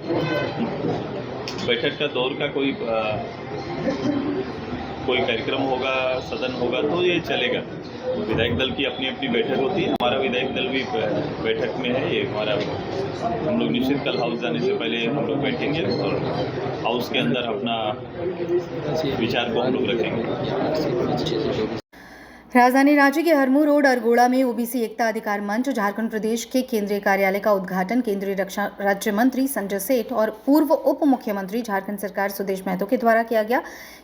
बैठक का दौर का कोई कार्यक्रम होगा, सदन होगा तो ये चलेगा। विधायक दल की अपनी अपनी बैठक होती है। हमारा विधायक दल भी बैठक में है। ये हमारा हम लोग निश्चित कल हाउस जाने से पहले हम लोग बैठेंगे और हाउस के अंदर अपना विचार को हम लोग रखेंगे। राजधानी रांची के हरमू रोड अरगोड़ा में ओबीसी एकता अधिकार मंच झारखंड प्रदेश के केंद्रीय कार्यालय का उद्घाटन केंद्रीय रक्षा राज्य मंत्री संजय सेठ और पूर्व उप मुख्यमंत्री झारखंड सरकार सुदेश महतो के द्वारा किया गया।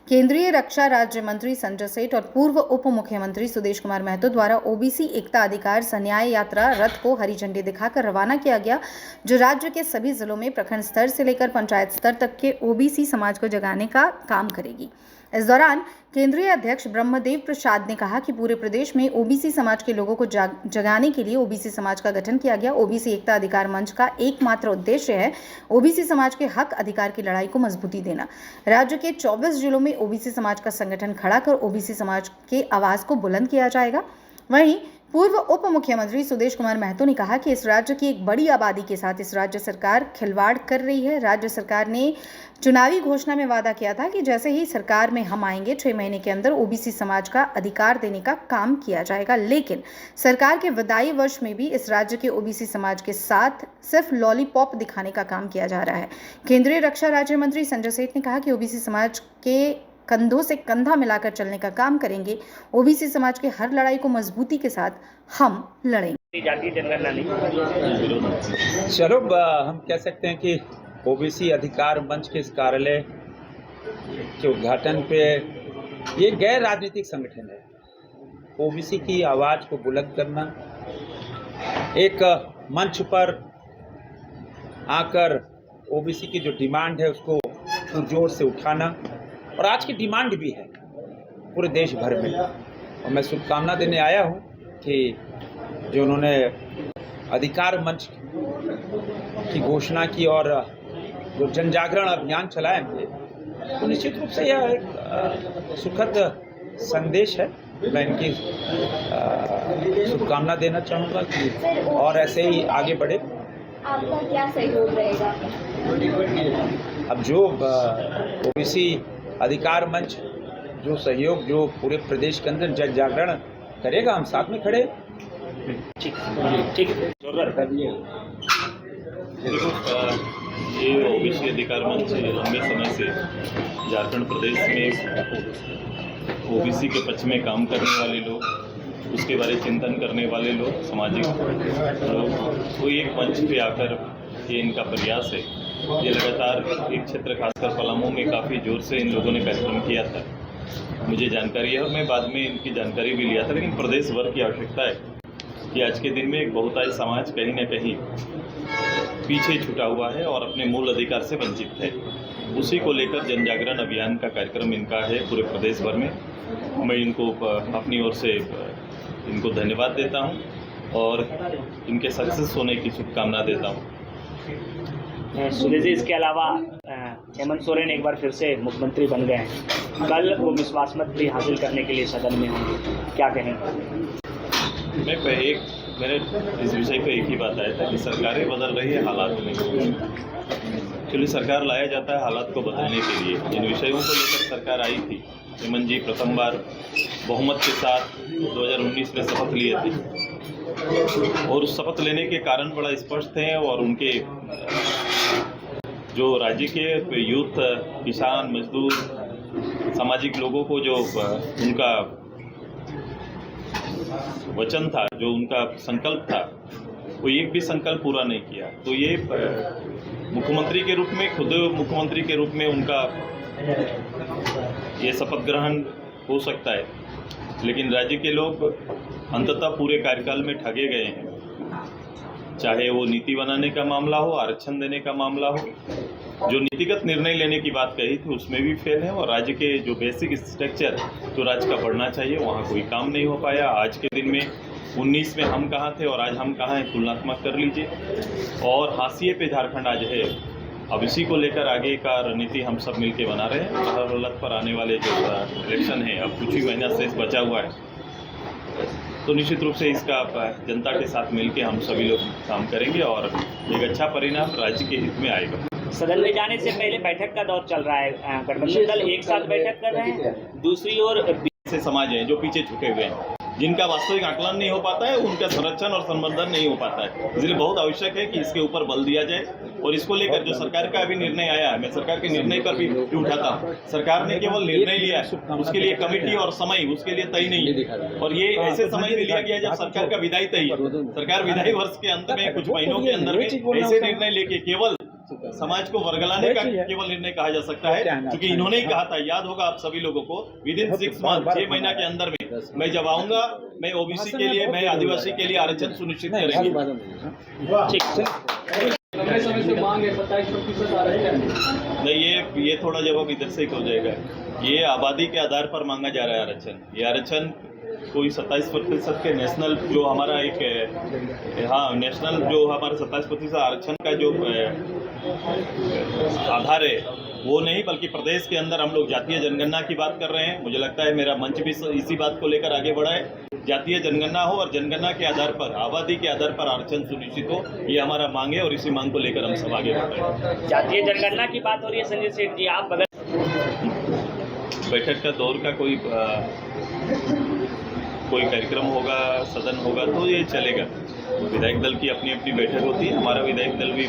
केंद्रीय रक्षा राज्य मंत्री संजय सेठ और पूर्व उप मुख्यमंत्री सुदेश कुमार महतो द्वारा ओबीसी एकता अधिकार संन्याय यात्रा रथ को हरी झंडी दिखाकर रवाना किया गया, जो राज्य के सभी जिलों में प्रखंड स्तर से लेकर पंचायत स्तर तक के ओबीसी समाज को जगाने का काम करेगी। इस दौरान केंद्रीय अध्यक्ष ब्रह्मदेव प्रसाद ने कहा कि पूरे प्रदेश में ओबीसी समाज के लोगों को जगाने के लिए ओबीसी समाज का गठन किया गया। ओबीसी एकता अधिकार मंच का एकमात्र उद्देश्य है ओबीसी समाज के हक अधिकार की लड़ाई को मजबूती देना। राज्य के 24 जिलों में ओबीसी समाज का संगठन खड़ा कर ओबीसी समाज के आवाज को बुलंद किया जाएगा। वहीं पूर्व उप मुख्यमंत्री सुदेश कुमार महतो ने कहा कि इस राज्य की एक बड़ी आबादी के साथ इस राज्य सरकार खिलवाड़ कर रही है। राज्य सरकार ने चुनावी घोषणा में वादा किया था कि जैसे ही सरकार में हम आएंगे 6 महीने के अंदर ओबीसी समाज का अधिकार देने का काम किया जाएगा, लेकिन सरकार के विदाई वर्ष में भी इस राज्य के ओबीसी समाज के साथ सिर्फ लॉलीपॉप दिखाने का काम किया जा रहा है। केंद्रीय रक्षा राज्य मंत्री संजय सेठ ने कहा कि ओबीसी समाज के कंधों से कंधा मिलाकर चलने का काम करेंगे। ओबीसी समाज के हर लड़ाई को मजबूती के साथ हम लड़ेंगे। चलो हम कह सकते हैं कि ओबीसी अधिकार मंच के इस कार्यालय के उद्घाटन पे ये गैर राजनीतिक संगठन है। ओबीसी की आवाज़ को बुलंद करना, एक मंच पर आकर ओबीसी की जो डिमांड है उसको जोर से उठाना, और आज की डिमांड भी है पूरे देश भर में। और मैं शुभकामना देने आया हूँ कि जो उन्होंने अधिकार मंच की घोषणा की और जो जन जागरण अभियान चलाए हैं, तो निश्चित रूप से यह एक सुखद संदेश है। मैं इनकी शुभकामना देना चाहूँगा कि और ऐसे ही आगे बढ़े। आपका क्या सहयोग रहेगा? अब जो ओबीसी अधिकार मंच जो सहयोग जो पूरे प्रदेश के अंदर जन जागरण करेगा, हम साथ में खड़े। ठीक ये ओबीसी अधिकार मंच लंबे समय से झारखंड प्रदेश में ओबीसी के पक्ष में काम करने वाले लोग, उसके बारे में चिंतन करने वाले लोग, सामाजिक कोई एक मंच पे आकर ये इनका प्रयास है। ये लगातार एक क्षेत्र खासकर पलामू में काफ़ी जोर से इन लोगों ने कार्यक्रम किया था, मुझे जानकारी है और मैं बाद में इनकी जानकारी भी लिया था। लेकिन प्रदेश भर की आवश्यकता है कि आज के दिन में एक बहुतायत समाज कहीं ना कहीं पीछे छूटा हुआ है और अपने मूल अधिकार से वंचित है। उसी को लेकर जन जागरण अभियान का कार्यक्रम इनका है पूरे प्रदेश भर में। मैं इनको अपनी ओर से इनको धन्यवाद देता हूं और इनके सक्सेस होने की शुभकामना देता हूं। सुदेश जी, इसके अलावा हेमंत सोरेन एक बार फिर से मुख्यमंत्री बन गए हैं। कल वो विश्वास मत भी हासिल करने के लिए सदन में होंगे, क्या कहेंगे? मेरे इस विषय पर एक ही बात आया था कि सरकारें बदल रही है, हालात नहीं। एक्चुअली सरकार लाया जाता है हालात को बदलने के लिए। जिन विषयों को लेकर सरकार आई थी, हेमंत जी प्रथम बार बहुमत के साथ 2019 में शपथ लिए थे और उस शपथ लेने के कारण बड़ा स्पष्ट थे और उनके जो राज्य के यूथ, किसान, मजदूर, सामाजिक लोगों को जो उनका वचन था, जो उनका संकल्प था, वो एक भी संकल्प पूरा नहीं किया। तो ये मुख्यमंत्री के रूप में, खुद मुख्यमंत्री के रूप में उनका ये शपथ ग्रहण हो सकता है, लेकिन राज्य के लोग अंततः पूरे कार्यकाल में ठगे गए हैं। चाहे वो नीति बनाने का मामला हो, आरक्षण देने का मामला हो, जो नीतिगत निर्णय लेने की बात कही थी उसमें भी फेल है और राज्य के जो बेसिक स्ट्रक्चर जो राज्य का बढ़ना चाहिए वहाँ कोई काम नहीं हो पाया। आज के दिन में 19 में हम कहाँ थे और आज हम कहाँ हैं, तुलनात्मक कर लीजिए। और हाशिए पे झारखंड आज है। अब इसी को लेकर आगे का रणनीति हम सब मिलके बना रहे हैं। हर पर आने वाले जो इलेक्शन है, अब कुछ ही महीना से बचा हुआ है, तो निश्चित रूप से इसका जनता के साथ मिलके हम सभी लोग काम करेंगे और एक अच्छा परिणाम राज्य के हित में आएगा। सदन में जाने से पहले बैठक का दौर चल रहा है। गठबंधन दल एक साथ बैठक कर रहे हैं, दूसरी ओर ऐसे समाज हैं जो पीछे छूटे हुए हैं, जिनका वास्तविक आकलन नहीं हो पाता है, उनका संरक्षण और संवर्धन नहीं हो पाता है। इसलिए बहुत आवश्यक है कि इसके ऊपर बल दिया जाए और इसको लेकर जो सरकार का अभी निर्णय आया है, मैं सरकार के निर्णय पर भी उठाता हूँ। सरकार ने केवल निर्णय लिया है, उसके लिए कमेटी और समय उसके लिए तय नहीं है, और ये ऐसे समय में लिया गया जब सरकार का विदाई तय है। सरकार विदाई वर्ष के अंत में कुछ महीनों के अंदर में ऐसे निर्णय लेके केवल समाज को वर्गलाने का केवल निर्णय कहा जा सकता है, क्योंकि इन्होंने ही कहा था, याद होगा आप सभी लोगों को, विद इन 6 मंथ 6 महीना के अंदर में मैं जब आऊंगा, मैं ओबीसी के लिए, मैं आदिवासी के लिए आरक्षण सुनिश्चित करेंगे। नहीं, ये थोड़ा जवाब इधर से हो जाएगा। ये आबादी के आधार पर मांगा जा रहा है आरक्षण। ये आरक्षण कोई 27% के नेशनल जो हमारा एक नेशनल जो हमारा 27% आरक्षण का जो आधार है वो नहीं, बल्कि प्रदेश के अंदर हम लोग जातीय जनगणना की बात कर रहे हैं। मुझे लगता है मेरा मंच भी इसी बात को लेकर आगे बढ़ा है। जातीय जनगणना हो और जनगणना के आधार पर, आबादी के आधार पर आरक्षण सुनिश्चित हो, ये हमारा मांग है और इसी मांग को लेकर हम सब आगे बढ़ रहे हैं। जातीय जनगणना की बात हो रही है संजय सेठ जी, आप बगल बैठक का दौर का कोई कार्यक्रम होगा, सदन होगा तो ये चलेगा। विधायक दल की अपनी अपनी बैठक होती है, हमारा विधायक दल भी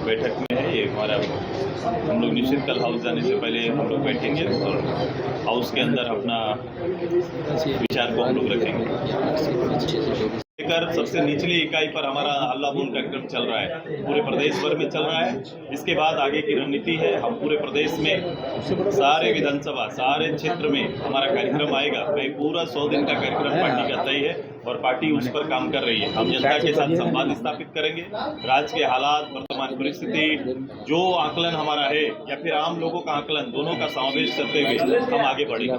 बैठक में है। ये हमारा, हम लोग निश्चित कल हाउस जाने से पहले हम लोग बैठेंगे और हाउस के अंदर अपना विचार को हम लोग रखेंगे। सबसे निचली इकाई पर हमारा हल्ला बोल कार्यक्रम चल रहा है, पूरे प्रदेश भर में चल रहा है। इसके बाद आगे की रणनीति है, हम पूरे प्रदेश में सारे विधानसभा, सारे क्षेत्र में हमारा कार्यक्रम आएगा। भाई पूरा 100 दिन का कार्यक्रम पार्टी का तय है और पार्टी उस पर काम कर रही है। हम जनता के साथ संवाद स्थापित करेंगे, राज्य के हालात, वर्तमान परिस्थिति, जो आकलन हमारा है या फिर आम लोगों का आकलन, दोनों का समावेश करते हुए हम आगे बढ़ेंगे।